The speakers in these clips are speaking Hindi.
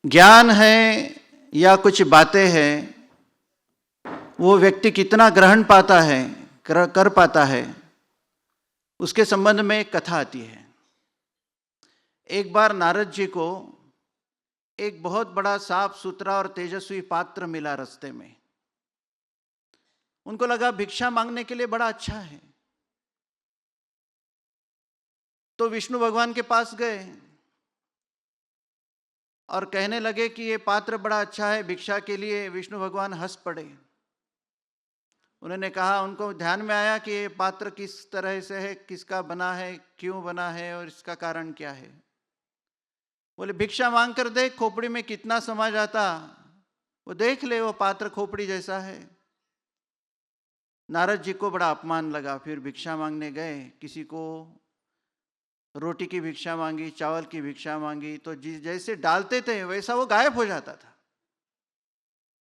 ज्ञान है या कुछ बातें हैं, वो व्यक्ति कितना ग्रहण पाता है, कर पाता है, उसके संबंध में एक कथा आती है। एक बार नारद जी को एक बहुत बड़ा साफ सुथरा और तेजस्वी पात्र मिला रास्ते में। उनको लगा भिक्षा मांगने के लिए बड़ा अच्छा है, तो विष्णु भगवान के पास गए और कहने लगे कि ये पात्र बड़ा अच्छा है भिक्षा के लिए। विष्णु भगवान हंस पड़े। उन्होंने कहा, उनको ध्यान में आया कि ये पात्र किस तरह से है, किसका बना है, क्यों बना है और इसका कारण क्या है। बोले, भिक्षा मांग कर देख खोपड़ी में कितना समा जाता, वो देख ले, वो पात्र खोपड़ी जैसा है। नारद जी को बड़ा अपमान लगा। फिर भिक्षा मांगने गए, किसी को रोटी की भिक्षा मांगी, चावल की भिक्षा मांगी, तो जैसे डालते थे वैसा वो गायब हो जाता था।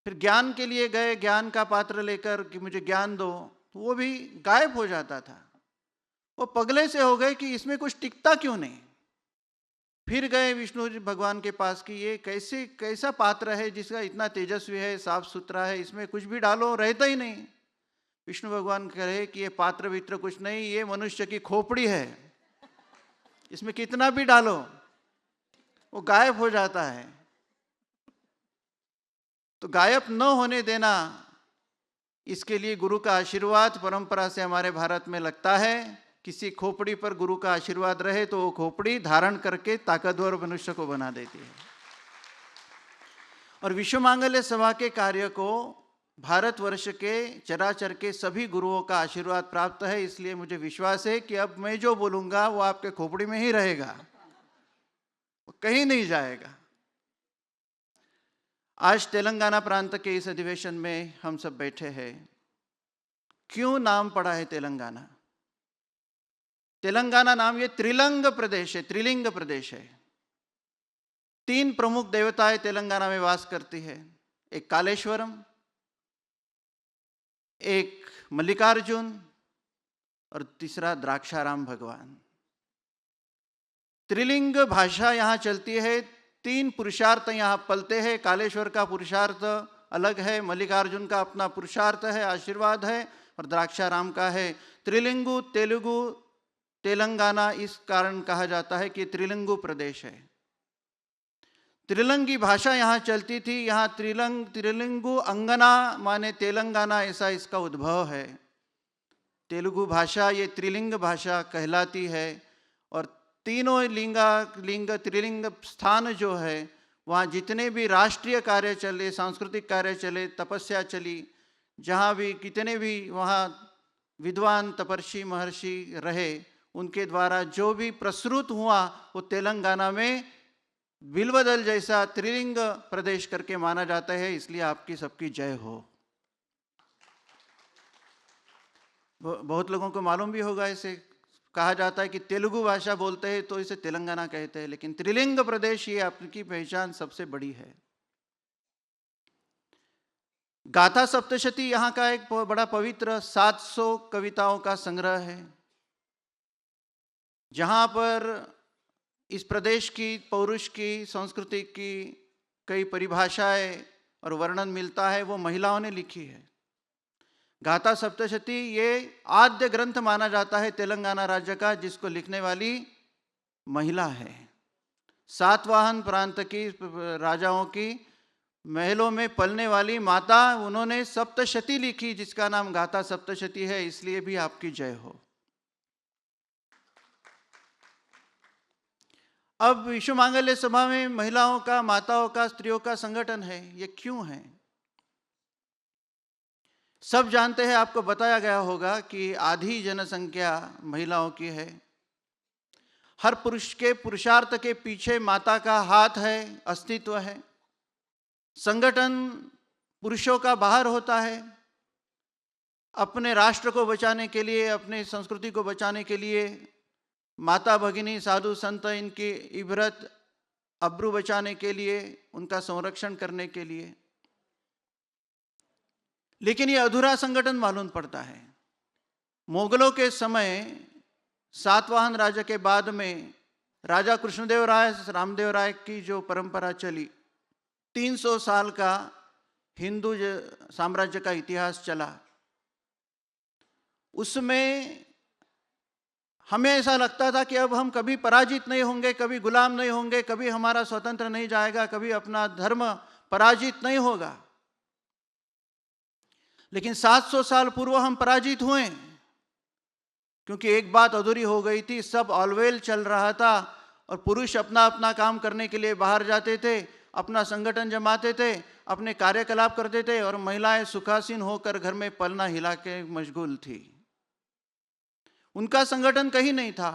फिर ज्ञान के लिए गए, ज्ञान का पात्र लेकर कि मुझे ज्ञान दो, तो वो भी गायब हो जाता था। वो पगले से हो गए कि इसमें कुछ टिकता क्यों नहीं। फिर गए विष्णु भगवान के पास कि ये कैसा पात्र है जिसका इतना तेजस्वी है, साफ सुथरा है, इसमें कुछ भी डालो रहता ही नहीं। विष्णु भगवान कहे कि ये पात्र वित्र कुछ नहीं, ये मनुष्य की खोपड़ी है, इसमें कितना भी डालो वो गायब हो जाता है। तो गायब न होने देना, इसके लिए गुरु का आशीर्वाद परंपरा से हमारे भारत में लगता है। किसी खोपड़ी पर गुरु का आशीर्वाद रहे तो वो खोपड़ी धारण करके ताकतवर मनुष्य को बना देती है। और विश्व मांगल्य सभा के कार्य को भारतवर्ष के चराचर के सभी गुरुओं का आशीर्वाद प्राप्त है। इसलिए मुझे विश्वास है कि अब मैं जो बोलूंगा वो आपके खोपड़ी में ही रहेगा, वो कहीं नहीं जाएगा। आज तेलंगाना प्रांत के इस अधिवेशन में हम सब बैठे हैं। क्यों नाम पड़ा है तेलंगाना? तेलंगाना नाम ये त्रिलिंग प्रदेश है, त्रिलिंग प्रदेश है। 3 प्रमुख देवताएं तेलंगाना में वास करती है। एक कालेश्वरम, एक मल्लिकार्जुन और तीसरा द्राक्षाराम भगवान। त्रिलिंग भाषा यहाँ चलती है। 3 पुरुषार्थ यहाँ पलते हैं। कालेश्वर का पुरुषार्थ अलग है, मल्लिकार्जुन का अपना पुरुषार्थ है, आशीर्वाद है, और द्राक्षाराम का है। त्रिलिंगु तेलुगु तेलंगाना इस कारण कहा जाता है कि त्रिलिंगु प्रदेश है। त्रिलिंगी भाषा यहाँ चलती थी। यहाँ त्रिलिंगु अंगना माने तेलंगाना, ऐसा इसका उद्भव है। तेलुगु भाषा ये त्रिलिंग भाषा कहलाती है। और तीनों त्रिलिंग स्थान जो है, वहाँ जितने भी राष्ट्रीय कार्य चले, सांस्कृतिक कार्य चले, तपस्या चली, जहाँ भी कितने भी वहाँ विद्वान तपस्वी महर्षि रहे, उनके द्वारा जो भी प्रसृत हुआ वो तेलंगाना में बिल्वदल जैसा त्रिलिंग प्रदेश करके माना जाता है। इसलिए आपकी सबकी जय हो। बहुत लोगों को मालूम भी होगा, इसे कहा जाता है कि तेलुगु भाषा बोलते हैं तो इसे तेलंगाना कहते हैं, लेकिन त्रिलिंग प्रदेश ये आपकी पहचान सबसे बड़ी है। गाथा सप्तशती यहाँ का एक बड़ा पवित्र 700 कविताओं का संग्रह है, जहाँ पर इस प्रदेश की, पौरुष की, संस्कृति की कई परिभाषाएं और वर्णन मिलता है। वो महिलाओं ने लिखी है। गाथा सप्तशती ये आद्य ग्रंथ माना जाता है तेलंगाना राज्य का, जिसको लिखने वाली महिला है। सातवाहन प्रांत की राजाओं की महलों में पलने वाली माता, उन्होंने सप्तशती लिखी जिसका नाम गाथा सप्तशती है। इसलिए भी आपकी जय हो। अब विश्व मांगल्य सभा में महिलाओं का, माताओं का, स्त्रियों का संगठन है। ये क्यों है? सब जानते हैं, आपको बताया गया होगा कि आधी जनसंख्या महिलाओं की है। हर पुरुष के पुरुषार्थ के पीछे माता का हाथ है, अस्तित्व है। संगठन पुरुषों का बाहर होता है। अपने राष्ट्र को बचाने के लिए, अपने संस्कृति को बचाने के लिए, माता भगिनी साधु संत इनकी इबरत अब्रू बचाने के लिए, उनका संरक्षण करने के लिए। लेकिन ये अधूरा संगठन मालूम पड़ता है। मुगलों के समय सातवाहन राजा के बाद में राजा कृष्णदेव राय, रामदेव राय की जो परंपरा चली, 300 साल का हिंदू साम्राज्य का इतिहास चला, उसमें हमें ऐसा लगता था कि अब हम कभी पराजित नहीं होंगे, कभी गुलाम नहीं होंगे, कभी हमारा स्वतंत्र नहीं जाएगा, कभी अपना धर्म पराजित नहीं होगा। लेकिन 700 साल पूर्व हम पराजित हुए, क्योंकि एक बात अधूरी हो गई थी। सब ऑलवेल चल रहा था और पुरुष अपना अपना काम करने के लिए बाहर जाते थे, अपना संगठन जमाते थे, अपने कार्यकलाप करते थे, और महिलाएं सुखासीन होकर घर में पलना हिला के मशगूल थी। उनका संगठन कहीं नहीं था,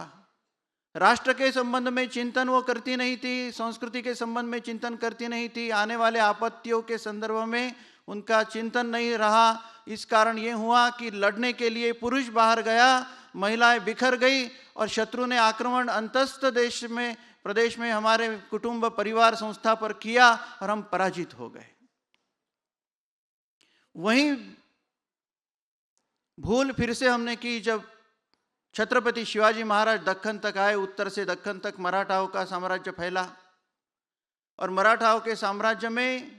राष्ट्र के संबंध में चिंतन वो करती नहीं थी, संस्कृति के संबंध में चिंतन करती नहीं थी, आने वाले आपत्तियों के संदर्भ में उनका चिंतन नहीं रहा। इस कारण ये हुआ कि लड़ने के लिए पुरुष बाहर गया, महिलाएं बिखर गई, और शत्रु ने आक्रमण अंतस्थ देश में, प्रदेश में, हमारे कुटुंब परिवार संस्था पर किया और हम पराजित हो गए। वहीं भूल फिर से हमने की जब छत्रपति शिवाजी महाराज दक्कन तक आए। उत्तर से दक्कन तक मराठाओं का साम्राज्य फैला, और मराठाओं के साम्राज्य में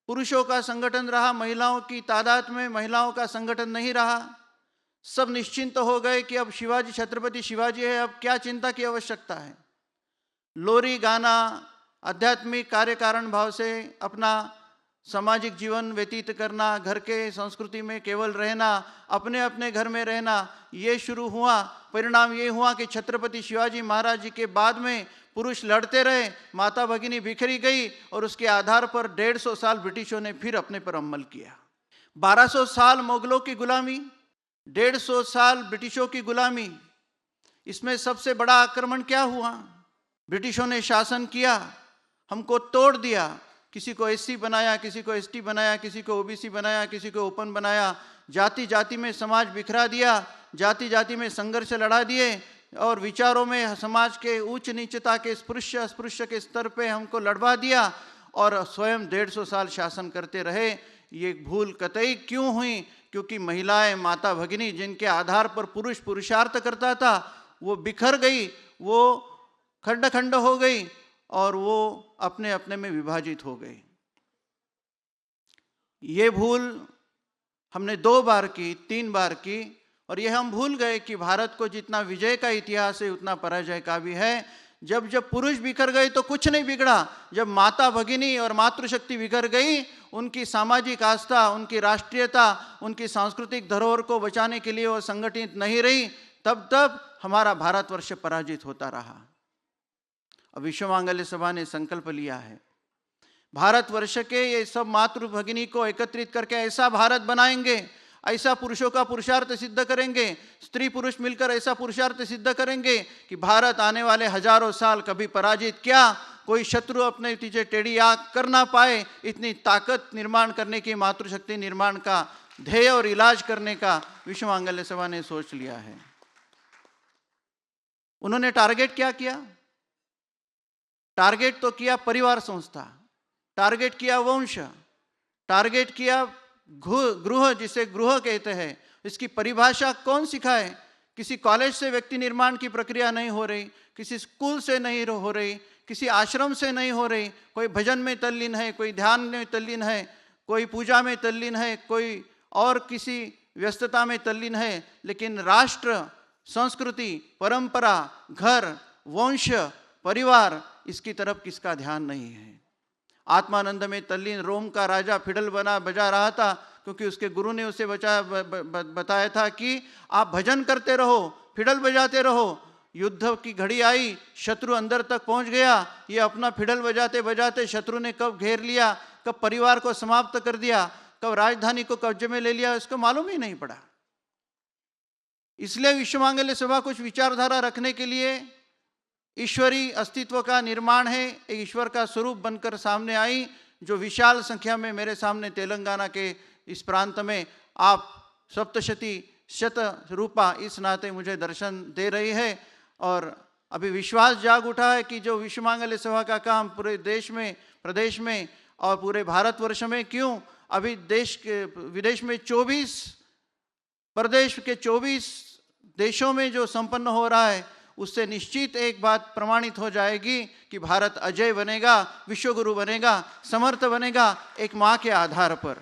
पुरुषों का संगठन रहा, महिलाओं की तादाद में महिलाओं का संगठन नहीं रहा। सब निश्चिंत हो गए कि अब शिवाजी, छत्रपति शिवाजी है, अब क्या चिंता की आवश्यकता है। लोरी गाना, आध्यात्मिक कार्य कारण भाव से अपना सामाजिक जीवन व्यतीत करना, घर के संस्कृति में केवल रहना, अपने अपने घर में रहना, ये शुरू हुआ। परिणाम ये हुआ कि छत्रपति शिवाजी महाराज जी के बाद में पुरुष लड़ते रहे, माता भगिनी बिखरी गई, और उसके आधार पर 150 साल ब्रिटिशों ने फिर अपने पर अमल किया। 1200 साल मुगलों की गुलामी, 150 साल ब्रिटिशों की गुलामी। इसमें सबसे बड़ा आक्रमण क्या हुआ? ब्रिटिशों ने शासन किया, हमको तोड़ दिया, किसी को एससी बनाया, किसी को एसटी बनाया, किसी को ओबीसी बनाया, किसी को ओपन बनाया, जाति जाति में समाज बिखरा दिया, जाति जाति में संघर्ष लड़ा दिए, और विचारों में समाज के उच्च नीचता के, स्पृश्य अस्पृश्य के स्तर पे हमको लड़वा दिया, और स्वयं 150 साल शासन करते रहे। ये भूल कतई क्यों हुई? क्योंकि महिलाएं, माता भगिनी, जिनके आधार पर पुरुष पुरुषार्थ करता था, वो बिखर गई, वो खंड खंड हो गई, और वो अपने अपने में विभाजित हो गई। ये भूल हमने 2 बार की, 3 बार की, और ये हम भूल गए कि भारत को जितना विजय का इतिहास है उतना पराजय का भी है। जब जब पुरुष बिखर गए तो कुछ नहीं बिगड़ा, जब माता भगिनी और मातृशक्ति बिखर गई, उनकी सामाजिक आस्था, उनकी राष्ट्रीयता, उनकी सांस्कृतिक धरोहर को बचाने के लिए वो संगठित नहीं रही, तब हमारा भारतवर्ष पराजित होता रहा। अब विश्व मांगल्य सभा ने संकल्प लिया है, भारतवर्ष के ये सब मातृ भगिनी को एकत्रित करके ऐसा भारत बनाएंगे, ऐसा पुरुषों का पुरुषार्थ सिद्ध करेंगे, स्त्री पुरुष मिलकर ऐसा पुरुषार्थ सिद्ध करेंगे कि भारत आने वाले हजारों साल कभी पराजित क्या, कोई शत्रु अपने पीछे टेढ़ी आंख कर ना पाए, इतनी ताकत निर्माण करने की, मातृशक्ति निर्माण का ध्येय और इलाज करने का विश्व मांगल्य सभा ने सोच लिया है। उन्होंने टारगेट क्या किया? टारगेट तो किया परिवार संस्था, टारगेट किया वंश, टारगेट किया गृह, जिसे गृह कहते हैं। इसकी परिभाषा कौन सिखाए? किसी कॉलेज से व्यक्ति निर्माण की प्रक्रिया नहीं हो रही, किसी स्कूल से नहीं हो रही, किसी आश्रम से नहीं हो रही। कोई भजन में तल्लीन है, कोई ध्यान में तल्लीन है, कोई पूजा में तल्लीन है, कोई और किसी व्यस्तता में तल्लीन है, लेकिन राष्ट्र, संस्कृति, परंपरा, घर, वंश, परिवार, इसकी तरफ किसका ध्यान नहीं है। आत्मानंद में तल्लीन रोम का राजा फिडल बजा रहा था, क्योंकि उसके गुरु ने उसे बताया था कि आप भजन करते रहो, फिडल बजाते रहो। युद्ध की घड़ी आई, शत्रु अंदर तक पहुंच गया, ये अपना फिडल बजाते बजाते शत्रु ने कब घेर लिया, कब परिवार को समाप्त कर दिया, कब राजधानी को कब्जे में ले लिया, इसको मालूम ही नहीं पड़ा। इसलिए विश्व मांगल्य सभा कुछ विचारधारा रखने के लिए ईश्वरी अस्तित्व का निर्माण है, एक ईश्वर का स्वरूप बनकर सामने आई, जो विशाल संख्या में मेरे सामने तेलंगाना के इस प्रांत में आप सप्तशती शत रूपा इस नाते मुझे दर्शन दे रही है। और अभी विश्वास जाग उठा है कि जो विश्व मांगल्य सभा का काम पूरे देश में, प्रदेश में और पूरे भारतवर्ष में, क्यों अभी देश के विदेश में 24 प्रदेश के 24 देशों में जो संपन्न हो रहा है, उससे निश्चित एक बात प्रमाणित हो जाएगी कि भारत अजय बनेगा, विश्वगुरु बनेगा, समर्थ बनेगा, एक मां के आधार पर।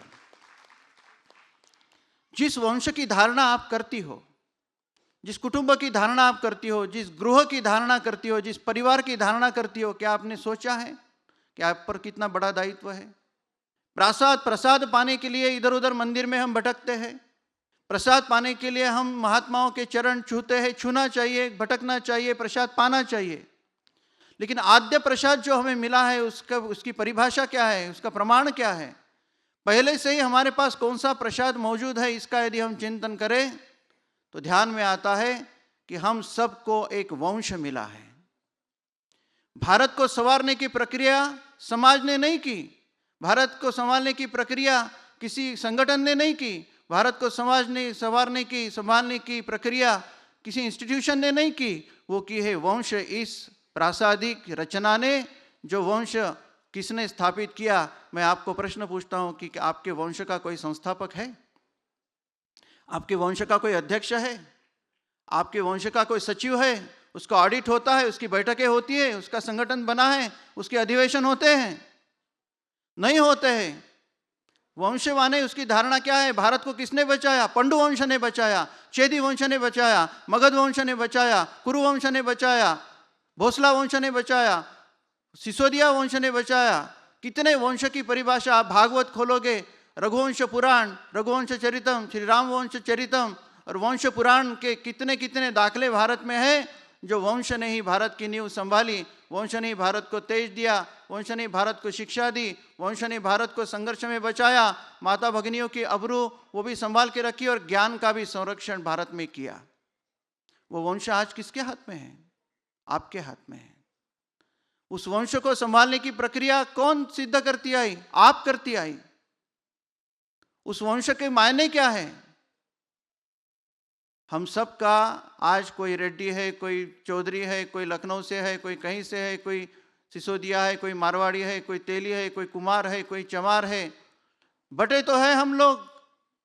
जिस वंश की धारणा आप करती हो, जिस कुटुंब की धारणा आप करती हो, जिस गृह की धारणा करती हो, जिस परिवार की धारणा करती हो, क्या आपने सोचा है कि आप पर कितना बड़ा दायित्व है? प्रसाद पाने के लिए इधर उधर मंदिर में हम भटकते हैं, प्रसाद पाने के लिए हम महात्माओं के चरण छूते हैं। छूना चाहिए, भटकना चाहिए, प्रसाद पाना चाहिए, लेकिन आद्य प्रसाद जो हमें मिला है उसकी परिभाषा क्या है, उसका प्रमाण क्या है? पहले से ही हमारे पास कौन सा प्रसाद मौजूद है, इसका यदि हम चिंतन करें तो ध्यान में आता है कि हम सबको एक वंश मिला है। भारत को संवारने की प्रक्रिया समाज ने नहीं की, भारत को संभालने की प्रक्रिया किसी संगठन ने नहीं की, भारत को संवारने की प्रक्रिया किसी इंस्टीट्यूशन ने नहीं की, वो की है वंश इस प्रासादिक रचना ने। जो वंश किसने स्थापित किया? मैं आपको प्रश्न पूछता हूं कि आपके वंश का कोई संस्थापक है? आपके वंश का कोई अध्यक्ष है? आपके वंश का कोई सचिव है? उसका ऑडिट होता है, उसकी बैठकें होती है, उसका संगठन बना है, उसके अधिवेशन होते हैं? नहीं होते हैं। वंश माने उसकी धारणा क्या है? भारत को किसने बचाया? पंडु वंश ने बचाया, चेदी वंश ने बचाया, मगध वंश ने बचाया, कुरु वंश ने बचाया, भोसला वंश ने बचाया, सिसोदिया वंश ने बचाया। कितने वंश की परिभाषा आप भागवत खोलोगे, रघुवंश पुराण, रघुवंश चरितम, श्री राम वंश चरितम और वंश पुराण के कितने कितने दाखले भारत में है। जो वंश ने ही भारत की नींव संभाली, वंश ने ही भारत को तेज दिया, वंश ने भारत को शिक्षा दी, वंश ने भारत को संघर्ष में बचाया, माता भगिनियों की अबरू वो भी संभाल के रखी और ज्ञान का भी संरक्षण भारत में किया। वो वंश आज किसके हाथ में है? आपके हाथ में है। उस वंश को संभालने की प्रक्रिया कौन सिद्ध करती आई? आप करती आई। उस वंश के मायने क्या है? हम सब का आज कोई रेड्डी है, कोई चौधरी है, कोई लखनऊ से है, कोई कहीं से है, कोई सिसोदिया है, कोई मारवाड़ी है, कोई तेली है, कोई कुमार है, कोई चमार है। बटे तो है हम लोग,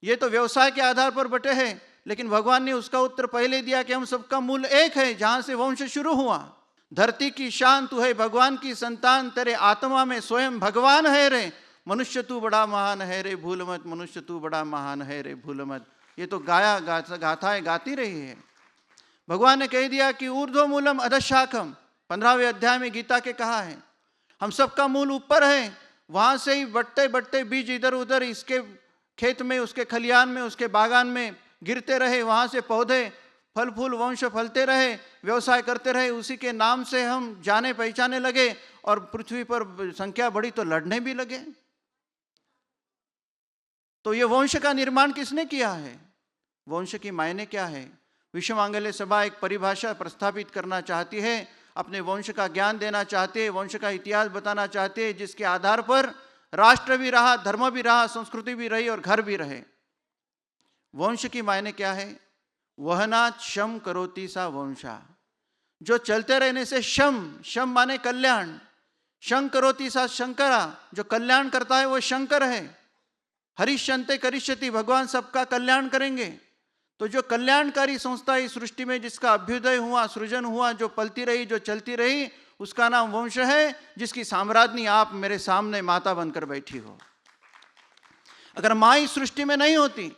ये तो व्यवसाय के आधार पर बटे हैं, लेकिन भगवान ने उसका उत्तर पहले दिया कि हम सबका मूल एक है, जहां से वंश शुरू हुआ। धरती की शान तू है, भगवान की संतान, तेरे आत्मा में स्वयं भगवान है रे। मनुष्य तू बड़ा महान है रे भूल मत, मनुष्य तू बड़ा महान है रे भूल मत। ये तो गाथाएं गाती रही है। भगवान ने कह दिया कि ऊर्ध्व मूलम अधशाखम, 15वें अध्याय में गीता के कहा है। हम सबका मूल ऊपर है, वहां से ही बढ़ते बढ़ते बीज इधर उधर इसके खेत में, उसके खलियान में, उसके बागान में गिरते रहे, वहां से पौधे फल फूल वंश फलते रहे, व्यवसाय करते रहे, उसी के नाम से हम जाने पहचाने लगे और पृथ्वी पर संख्या बढ़ी तो लड़ने भी लगे। तो ये वंश का निर्माण किसने किया है? वंश की मायने क्या है? विश्व मांगल्य सभा एक परिभाषा प्रस्थापित करना चाहती है, अपने वंश का ज्ञान देना चाहते हैं, वंश का इतिहास बताना चाहते हैं, जिसके आधार पर राष्ट्र भी रहा, धर्म भी रहा, संस्कृति भी रही और घर भी रहे। वंश की मायने क्या है? वहनात् शम करोति सा वंशा, जो चलते रहने से शम माने कल्याण, शं करोति सा शंकरा, जो कल्याण करता है वो शंकर है। हरिश्चंते करिष्यति, भगवान सबका कल्याण करेंगे। तो जो कल्याणकारी संस्था इस सृष्टि में जिसका अभ्युदय हुआ, सृजन हुआ, जो पलती रही, जो चलती रही, उसका नाम वंश है, जिसकी साम्राज्ञी आप मेरे सामने माता बनकर बैठी हो। अगर माँ इस सृष्टि में नहीं होती,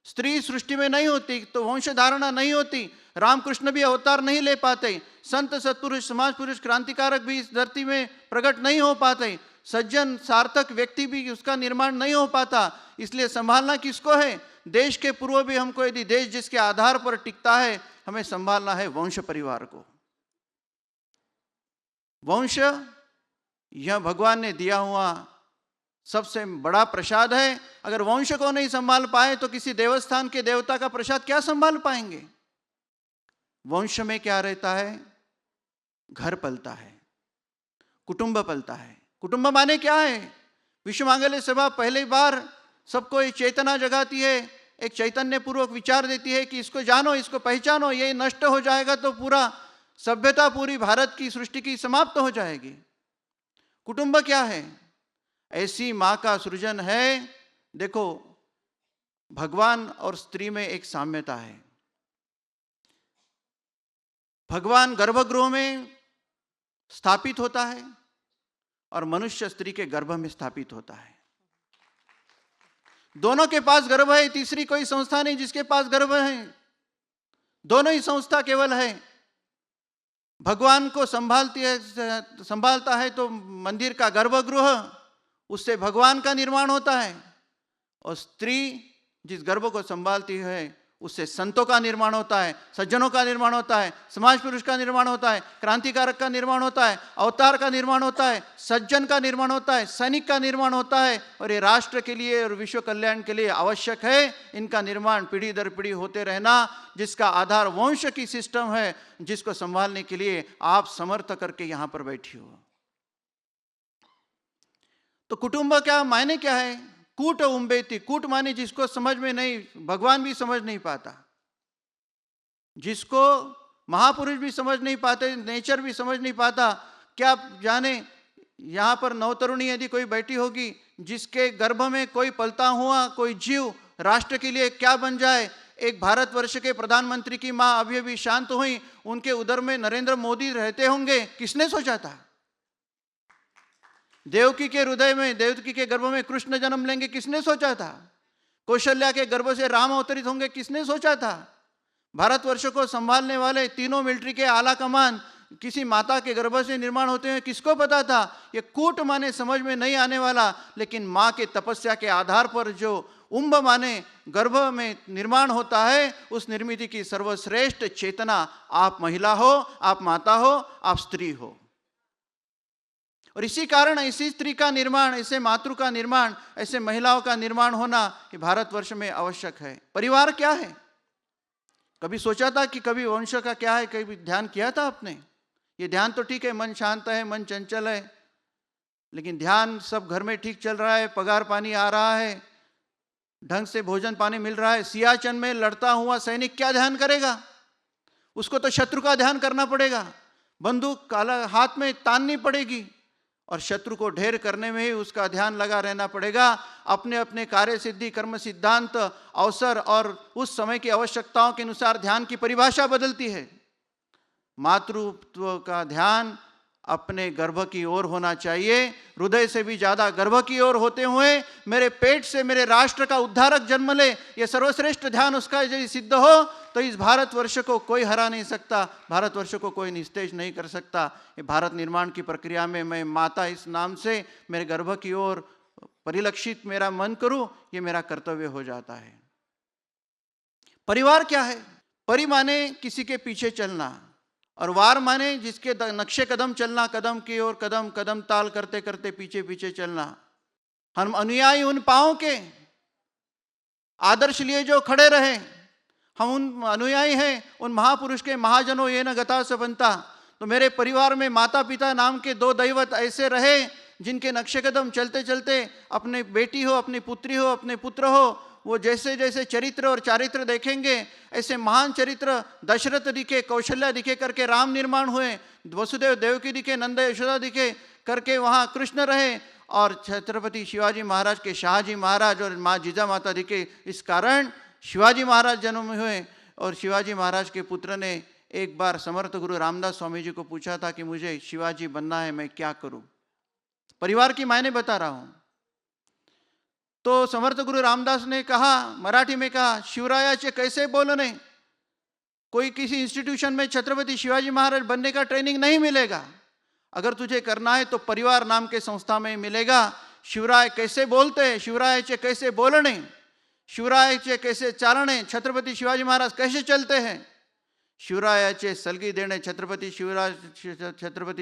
स्त्री सृष्टि में नहीं होती, तो वंश धारणा नहीं होती, रामकृष्ण भी अवतार नहीं ले पाते, संत सत्पुरुष समाज पुरुष क्रांतिकारक भी इस धरती में प्रकट नहीं हो पाते, सज्जन सार्थक व्यक्ति भी उसका निर्माण नहीं हो पाता। इसलिए संभालना किसको है? देश के पूर्व भी हमको, यदि देश जिसके आधार पर टिकता है, हमें संभालना है वंश परिवार को। वंश यह भगवान ने दिया हुआ सबसे बड़ा प्रसाद है। अगर वंश को नहीं संभाल पाए तो किसी देवस्थान के देवता का प्रसाद क्या संभाल पाएंगे? वंश में क्या रहता है? घर पलता है, कुटुंब पलता है। कुटुंब माने क्या है? विश्व मांगल्य सभा पहली बार सबको एक चेतना जगाती है, एक चैतन्य पूर्वक विचार देती है कि इसको जानो, इसको पहचानो, ये नष्ट हो जाएगा तो पूरा सभ्यता, पूरी भारत की सृष्टि की समाप्त हो जाएगी। कुटुंब क्या है? ऐसी माँ का सृजन है। देखो, भगवान और स्त्री में एक साम्यता है। भगवान गर्भगृह में स्थापित होता है और मनुष्य स्त्री के गर्भ में स्थापित होता है। दोनों के पास गर्भ है, तीसरी कोई संस्था नहीं जिसके पास गर्भ है, दोनों ही संस्था केवल है। भगवान को संभालता है तो मंदिर का गर्भगृह, उससे भगवान का निर्माण होता है, और स्त्री जिस गर्भ को संभालती है उससे संतों का निर्माण होता है, सज्जनों का निर्माण होता है, समाज पुरुष का निर्माण होता है, क्रांतिकारक का निर्माण होता है, अवतार का निर्माण होता है, सज्जन का निर्माण होता है, सैनिक का निर्माण होता है। और ये राष्ट्र के लिए और विश्व कल्याण के लिए आवश्यक है इनका निर्माण पीढ़ी दर पीढ़ी होते रहना, जिसका आधार वंश की सिस्टम है, जिसको संभालने के लिए आप समर्थ करके यहां पर बैठी हो। तो कुटुंब क्या मायने क्या है? कूट उम्बेती, कूट माने जिसको समझ में नहीं, भगवान भी समझ नहीं पाता, जिसको महापुरुष भी समझ नहीं पाते, नेचर भी समझ नहीं पाता। क्या जाने यहाँ पर नवतरुणी यदि कोई बैठी होगी जिसके गर्भ में कोई पलता हुआ कोई जीव राष्ट्र के लिए क्या बन जाए। एक भारतवर्ष के प्रधानमंत्री की माँ अभी अभी शांत हुई, उनके उदर में नरेंद्र मोदी रहते होंगे, किसने सोचा था? देवकी के हृदय में, देवकी के गर्भ में कृष्ण जन्म लेंगे, किसने सोचा था? कौशल्या के गर्भ से राम अवतरित होंगे, किसने सोचा था? भारतवर्ष को संभालने वाले तीनों मिलिट्री के आला कमान किसी माता के गर्भ से निर्माण होते हैं, किसको पता था? ये कूट माने समझ में नहीं आने वाला, लेकिन माँ के तपस्या के आधार पर जो उम्ब माने गर्भ में निर्माण होता है, उस निर्मिति की सर्वश्रेष्ठ चेतना आप महिला हो, आप माता हो, आप स्त्री हो। और इसी कारण ऐसी स्त्री का निर्माण, ऐसे मातृ का निर्माण, ऐसे महिलाओं का निर्माण होना ये भारतवर्ष में आवश्यक है। परिवार क्या है? कभी सोचा था कि कभी वंश का क्या है? कभी ध्यान किया था आपने? ये ध्यान तो ठीक है, मन शांत है, मन चंचल है, लेकिन ध्यान सब घर में ठीक चल रहा है, पगार पानी आ रहा है, ढंग से भोजन पानी मिल रहा है। सियाचिन में लड़ता हुआ सैनिक क्या ध्यान करेगा? उसको तो शत्रु का ध्यान करना पड़ेगा, बंदूक हाथ में ताननी पड़ेगी, और शत्रु को ढेर करने में ही उसका ध्यान लगा रहना पड़ेगा। अपने अपने कार्य सिद्धि, कर्म सिद्धांत, अवसर और उस समय की आवश्यकताओं के अनुसार ध्यान की परिभाषा बदलती है। मातृत्व का ध्यान अपने गर्भ की ओर होना चाहिए, हृदय से भी ज्यादा गर्भ की ओर होते हुए मेरे पेट से मेरे राष्ट्र का उद्धारक जन्म ले, यह सर्वश्रेष्ठ ध्यान उसका यदि सिद्ध हो तो इस भारतवर्ष को कोई हरा नहीं सकता, भारतवर्ष को कोई निस्तेज नहीं कर सकता। ये भारत निर्माण की प्रक्रिया में मैं माता इस नाम से मेरे गर्भ की ओर परिलक्षित मेरा मन करूं, ये मेरा कर्तव्य हो जाता है। परिवार क्या है? परि माने किसी के पीछे चलना, और वार माने जिसके नक्शे कदम चलना, कदम की ओर कदम, कदम ताल करते करते पीछे पीछे चलना। हम अनुयायी उन पांव के, आदर्श लिए जो खड़े रहे, हम उन अनुयायी हैं उन महापुरुष के। महाजनों ये न गता से बनता। तो मेरे परिवार में माता पिता नाम के दो दैवत ऐसे रहे जिनके नक्शे कदम चलते चलते अपने बेटी हो, अपनी पुत्री हो, अपने पुत्र हो, वो जैसे जैसे चरित्र और चारित्र देखेंगे, ऐसे महान चरित्र दशरथ दिखे, कौशल्या दिखे करके राम निर्माण हुए, वसुदेव देवकी दिखे, नंद यशोदा दिखे करके वहाँ कृष्ण रहे, और छत्रपति शिवाजी महाराज के शाहजी महाराज और माँ जीजा माता दिखे। इस कारण शिवाजी महाराज जन्म हुए, और शिवाजी महाराज के पुत्र ने एक बार समर्थ गुरु रामदास स्वामी जी को पूछा था कि मुझे शिवाजी बनना है, मैं क्या करूं? परिवार की मायने बता रहा हूं। तो समर्थ गुरु रामदास ने कहा, मराठी में कहा, शिवरायाचे कैसे बोलने। कोई किसी इंस्टीट्यूशन में छत्रपति शिवाजी महाराज बनने का ट्रेनिंग नहीं मिलेगा, अगर तुझे करना है तो परिवार नाम के संस्था में मिलेगा। शिवराय कैसे बोलते हैं, शिवरायाचे कैसे बोलने, शिवरायाचे कैसे चालने, छत्रपति शिवाजी महाराज कैसे चलते हैं, शिवरायाचे सलगी देने छत्रपति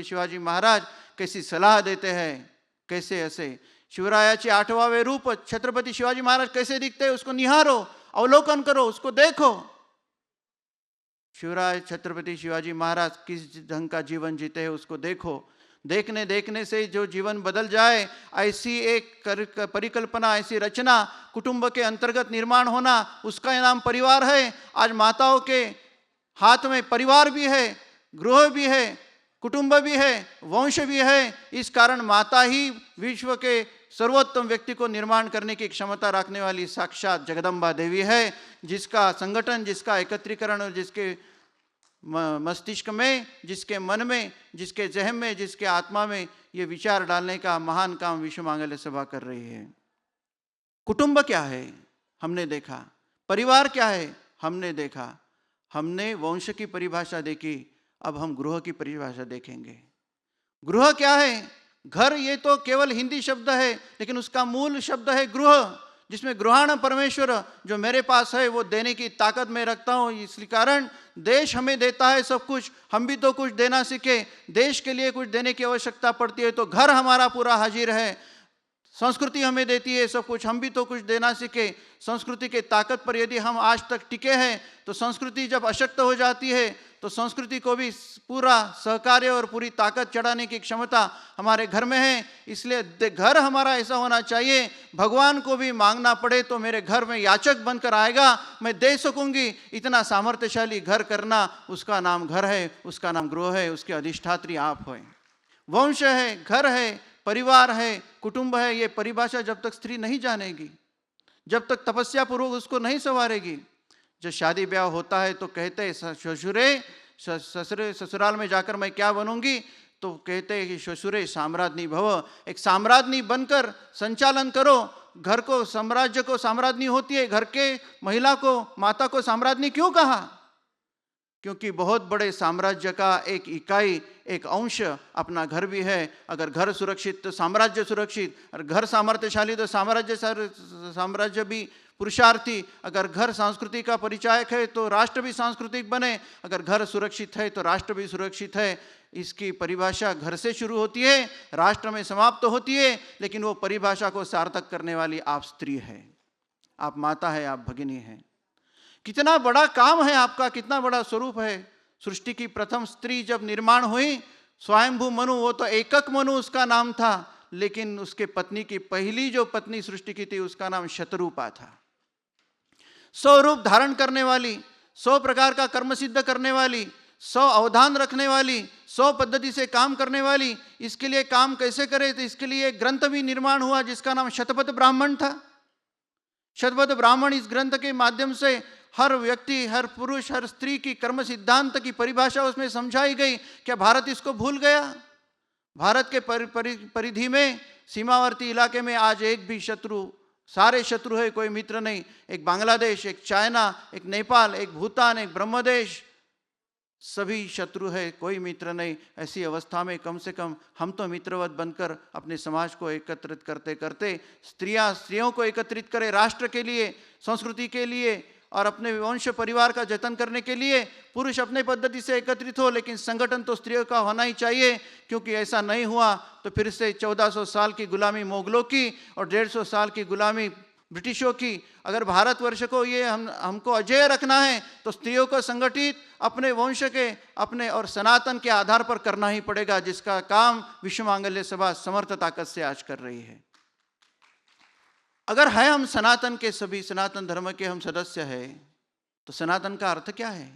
शिवाजी महाराज कैसी सलाह देते हैं, कैसे ऐसे शिवरायाचे 8वावे रूप छत्रपति शिवाजी महाराज कैसे दिखते हैं, उसको निहारो, अवलोकन करो, उसको देखो। शिवराय छत्रपति शिवाजी महाराज किस ढंग का जीवन जीते हैं उसको देखो। देखने देखने से जो जीवन बदल जाए, ऐसी एक परिकल्पना, ऐसी रचना कुटुंब के अंतर्गत निर्माण होना, उसका नाम परिवार है। आज माताओं के हाथ में परिवार भी है, गृह भी है, कुटुंब भी है, वंश भी है। इस कारण माता ही विश्व के सर्वोत्तम व्यक्ति को निर्माण करने की क्षमता रखने वाली साक्षात जगदम्बा देवी है, जिसका संगठन, जिसका एकत्रीकरण और जिसके मस्तिष्क में, जिसके मन में, जिसके जहन में, जिसके आत्मा में ये विचार डालने का महान काम विश्व मांगल्य सभा कर रही है। कुटुंब क्या है हमने देखा, परिवार क्या है हमने देखा, हमने वंश की परिभाषा देखी, अब हम गृह की परिभाषा देखेंगे। गृह क्या है? घर ये तो केवल हिंदी शब्द है, लेकिन उसका मूल शब्द है गृह, जिसमें गृहाण परमेश्वर, जो मेरे पास है वो देने की ताकत मैं रखता हूँ। इसलिए कारण देश हमें देता है सब कुछ, हम भी तो कुछ देना सीखे, देश के लिए कुछ देने की आवश्यकता पड़ती है, तो घर हमारा पूरा हाजिर है। संस्कृति हमें देती है सब कुछ, हम भी तो कुछ देना सीखे। संस्कृति के ताकत पर यदि हम आज तक टिके हैं, तो संस्कृति जब अशक्त हो जाती है तो संस्कृति को भी पूरा सहकार्य और पूरी ताकत चढ़ाने की क्षमता हमारे घर में है। इसलिए घर हमारा ऐसा होना चाहिए, भगवान को भी मांगना पड़े तो मेरे घर में याचक बनकर आएगा, मैं दे सकूंगी। इतना सामर्थ्यशाली घर करना, उसका नाम घर है, उसका नाम गृह है, उसके अधिष्ठात्री आप हैं। वंश है, घर है, परिवार है, कुटुंब है, ये परिभाषा जब तक स्त्री नहीं जानेगी, जब तक तपस्या पूर्वक उसको नहीं संवारेगी। जब शादी ब्याह होता है तो कहते हैं ससुराल में जाकर मैं क्या बनूंगी, तो कहते हैं कि ससुरे साम्राज्ञी भव, एक साम्राज्ञी बनकर संचालन करो। घर को साम्राज्य को साम्राज्ञी होती है, घर के महिला को, माता को साम्राज्ञी क्यों कहा? क्योंकि बहुत बड़े साम्राज्य का एक इकाई, एक अंश अपना घर भी है। अगर घर सुरक्षित तो साम्राज्य सुरक्षित, और घर सामर्थ्यशाली तो साम्राज्य भी पुरुषार्थी। अगर घर संस्कृति का परिचायक है तो राष्ट्र भी सांस्कृतिक बने, अगर घर सुरक्षित है तो राष्ट्र भी सुरक्षित है। इसकी परिभाषा घर से शुरू होती है, राष्ट्र में समाप्त होती है, लेकिन वो परिभाषा को सार्थक करने वाली आप स्त्री है, आप माता है, आप भगिनी है। कितना बड़ा काम है आपका, कितना बड़ा स्वरूप है। सृष्टि की प्रथम स्त्री जब निर्माण हुई, स्वयंभू मनु, वो तो एकक मनु उसका नाम था, लेकिन उसके पत्नी की पहली जो पत्नी सृष्टि की थी उसका नाम शतरूपा था। 100 रूप धारण करने वाली, 100 प्रकार का कर्म सिद्ध करने वाली, 100 अवधान रखने वाली, 100 पद्धति से काम करने वाली। इसके लिए काम कैसे करे, तो इसके लिए ग्रंथ भी निर्माण हुआ जिसका नाम शतपथ ब्राह्मण था। शतपथ ब्राह्मण, इस ग्रंथ के माध्यम से हर व्यक्ति, हर पुरुष, हर स्त्री की कर्म सिद्धांत की परिभाषा उसमें समझाई गई। क्या भारत इसको भूल गया? भारत के परिधि में, सीमावर्ती इलाके में आज एक भी शत्रु, सारे शत्रु है, कोई मित्र नहीं। एक बांग्लादेश, एक चाइना, एक नेपाल, एक भूटान, एक ब्रह्मदेश, सभी शत्रु है, कोई मित्र नहीं। ऐसी अवस्था में कम से कम हम तो मित्रवत बनकर अपने समाज को एकत्रित करते करते, स्त्रियों को एकत्रित करें राष्ट्र के लिए, संस्कृति के लिए और अपने वंश परिवार का जतन करने के लिए। पुरुष अपने पद्धति से एकत्रित हो, लेकिन संगठन तो स्त्रियों का होना ही चाहिए, क्योंकि ऐसा नहीं हुआ तो फिर से 1400 साल की गुलामी मुगलों की और 150 साल की गुलामी ब्रिटिशों की। अगर भारतवर्ष को ये हमको अजेय रखना है तो स्त्रियों को संगठित अपने वंश के, अपने और सनातन के आधार पर करना ही पड़ेगा, जिसका काम विश्व मांगल्य सभा समर्थ ताकत से आज कर रही है। अगर है हम सनातन के, सभी सनातन धर्म के हम सदस्य हैं, तो सनातन का अर्थ क्या है?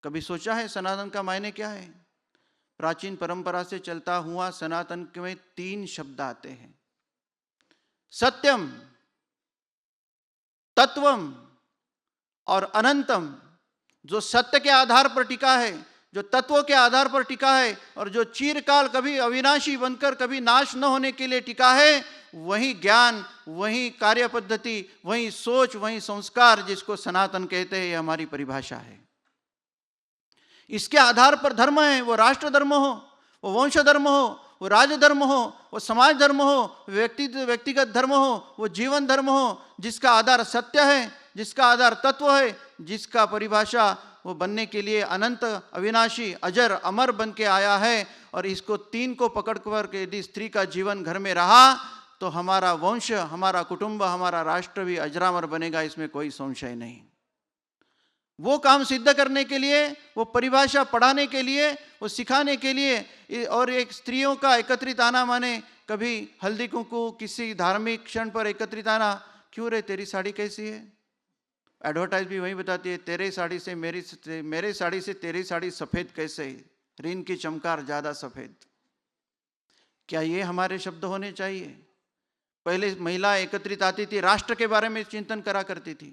कभी सोचा है सनातन का मायने क्या है? प्राचीन परंपरा से चलता हुआ सनातन में 3 शब्द आते हैं, सत्यम, तत्वम और अनंतम। जो सत्य के आधार पर टिका है, जो तत्वों के आधार पर टिका है और जो चिरकाल कभी अविनाशी बनकर कभी नाश न होने के लिए टिका है, वही ज्ञान, वही कार्य पद्धति, वही सोच, वही संस्कार, जिसको सनातन कहते हैं, ये हमारी परिभाषा है। इसके आधार पर धर्म है, वो राष्ट्र धर्म हो, वो वंश धर्म हो, वो राज्य धर्म हो, वो समाज धर्म हो, व्यक्तिगत धर्म हो, वो जीवन धर्म हो, जिसका आधार सत्य है, जिसका आधार तत्व है, जिसका परिभाषा वो बनने के लिए अनंत, अविनाशी, अजर, अमर बन के आया है। और इसको 3 को पकड़ कर यदि स्त्री का जीवन घर में रहा तो हमारा वंश, हमारा कुटुंब, हमारा राष्ट्र भी अजरामर बनेगा, इसमें कोई संशय नहीं। वो काम सिद्ध करने के लिए, वो परिभाषा पढ़ाने के लिए, वो सिखाने के लिए, और एक स्त्रियों का एकत्रित आना माने कभी हल्दी कुंकू, किसी धार्मिक क्षण पर एकत्रित आना। क्यों रे, तेरी साड़ी कैसी है? एडवर्टाइज भी वही बताती है, तेरे साड़ी से मेरे साड़ी से तेरी साड़ी सफ़ेद कैसे, रीन की चमकार ज़्यादा सफ़ेद। क्या ये हमारे शब्द होने चाहिए? पहले महिला एकत्रित आती थी, राष्ट्र के बारे में चिंतन करा करती थी,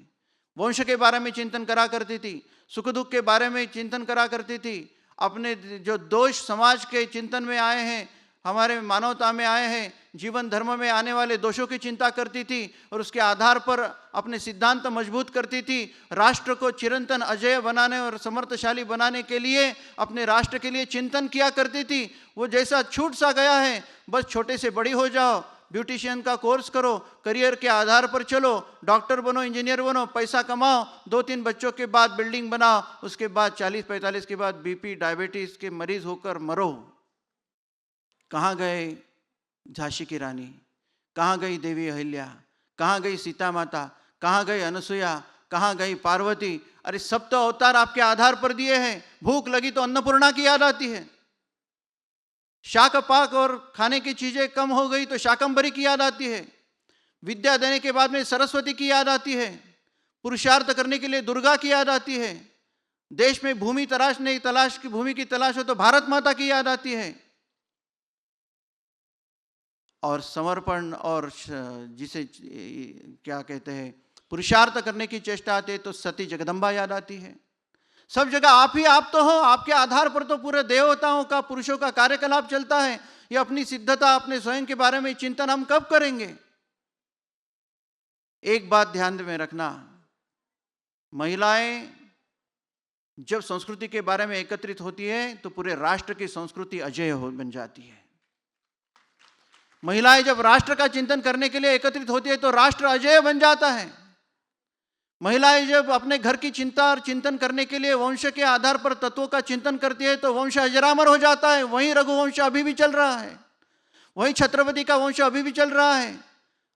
वंश के बारे में चिंतन करा करती थी, सुख दुख के बारे में चिंतन करा करती थी, अपने जो दोष समाज के चिंतन में आए हैं, हमारे मानवता में आए हैं, जीवन धर्म में आने वाले दोषों की चिंता करती थी और उसके आधार पर अपने सिद्धांत मजबूत करती थी। राष्ट्र को चिरंतन अजेय बनाने और समर्थशाली बनाने के लिए अपने राष्ट्र के लिए चिंतन किया करती थी। वो जैसा छूट सा गया है, बस छोटे से बड़ी हो जाओ, ब्यूटिशियन का कोर्स करो, करियर के आधार पर चलो, डॉक्टर बनो, इंजीनियर बनो, पैसा कमाओ, 2-3 बच्चों के बाद बिल्डिंग बनाओ, उसके बाद 40-45 के बाद बीपी डायबिटीज के मरीज होकर मरो। कहाँ गए झांसी की रानी, कहाँ गई देवी अहिल्या, कहाँ गई सीता माता, कहाँ गई अनसुया, कहाँ गई पार्वती? अरे सब तो अवतार आपके आधार पर दिए हैं। भूख लगी तो अन्नपूर्णा की याद आती है, शाक पाक और खाने की चीजें कम हो गई तो शाकंभरी की याद आती है, विद्या देने के बाद में सरस्वती की याद आती है, पुरुषार्थ करने के लिए दुर्गा की याद आती है, देश में भूमि भूमि की तलाश हो तो भारत माता की याद आती है, और समर्पण और जिसे क्या कहते हैं पुरुषार्थ करने की चेष्टा आती है तो सती जगदम्बा याद आती है। सब जगह आप ही आप तो हो, आपके आधार पर तो पूरे देवताओं का, पुरुषों का कार्यकलाप चलता है। ये अपनी सिद्धता, अपने स्वयं के बारे में चिंतन हम कब करेंगे? एक बात ध्यान में रखना, महिलाएं जब संस्कृति के बारे में एकत्रित होती है तो पूरे राष्ट्र की संस्कृति अजेय बन जाती है। महिलाएं जब राष्ट्र का चिंतन करने के लिए एकत्रित होती है तो राष्ट्र अजेय बन जाता है। महिलाएं जब अपने घर की चिंता और चिंतन करने के लिए वंश के आधार पर तत्वों का चिंतन करती है तो वंश अजरामर हो जाता है। वहीं रघुवंश अभी भी चल रहा है, वहीं छत्रपति का वंश अभी भी चल रहा है।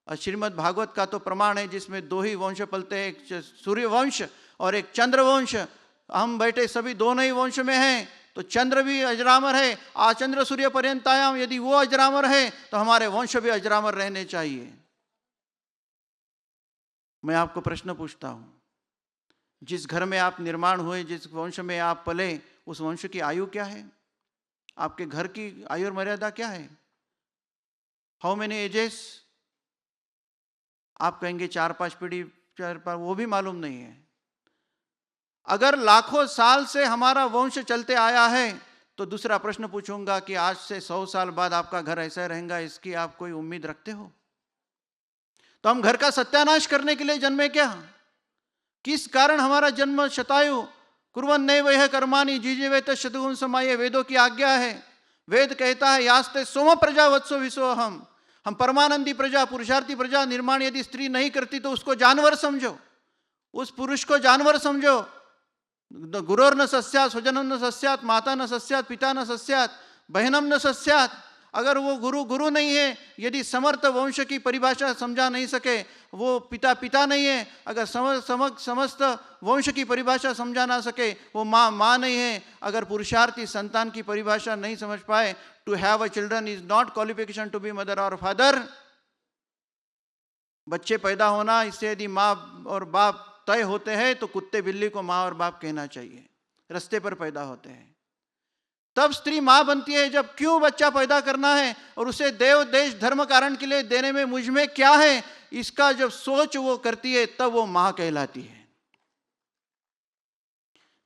और श्रीमद् भागवत का तो प्रमाण है जिसमें 2 ही वंश पलते हैं, एक सूर्य वंश और एक चंद्र वंश। हम बैठे सभी दोनों ही वंश में हैं, तो चंद्र भी अजरामर है। आचंद्र सूर्य पर्यंतायाम, यदि वो अजरामर है तो हमारे वंश भी अजरामर रहने चाहिए। मैं आपको प्रश्न पूछता हूं, जिस घर में आप निर्माण हुए, जिस वंश में आप पले, उस वंश की आयु क्या है? आपके घर की आयु मर्यादा क्या है? How many ages? आप कहेंगे 4-5 पीढ़ी, 4-5, वो भी मालूम नहीं है। अगर लाखों साल से हमारा वंश चलते आया है तो दूसरा प्रश्न पूछूंगा कि आज से 100 साल बाद आपका घर ऐसा रहेगा, इसकी आप कोई उम्मीद रखते हो? तो हम घर का सत्यानाश करने के लिए जन्मे क्या? किस कारण हमारा जन्म? शतायु कुर्वन् नैव कर्माणि जीजीवेत शतगुण समाये, वेदों की आज्ञा है। वेद कहता है यास्ते सोम प्रजा वत्सो विश्व। हम परमानंदी प्रजा, पुरुषार्थी प्रजा निर्माण यदि स्त्री नहीं करती तो उसको जानवर समझो, उस पुरुष को जानवर समझो। गुरोर न सस्यात, स्वजनम न सस्यात, माता न सस्यात, पिता न सस्यात, बहनम न सस्यात। अगर वो गुरु नहीं है, यदि समर्थ वंश की परिभाषा समझा नहीं सके, वो पिता नहीं है। अगर समस्त वंश की परिभाषा समझा ना सके, वो माँ नहीं है। अगर पुरुषार्थी संतान की परिभाषा नहीं समझ पाए, to have a children is not qualification to be mother और फादर। बच्चे पैदा होना, इससे यदि माँ और बाप तय होते हैं तो कुत्ते बिल्ली को माँ और बाप कहना चाहिए। रास्ते पर पैदा होते हैं तब स्त्री माँ बनती है। जब क्यों बच्चा पैदा करना है और उसे देव देश धर्म कारण के लिए देने में मुझ में क्या है, इसका जब सोच वो करती है तब वो माँ कहलाती है।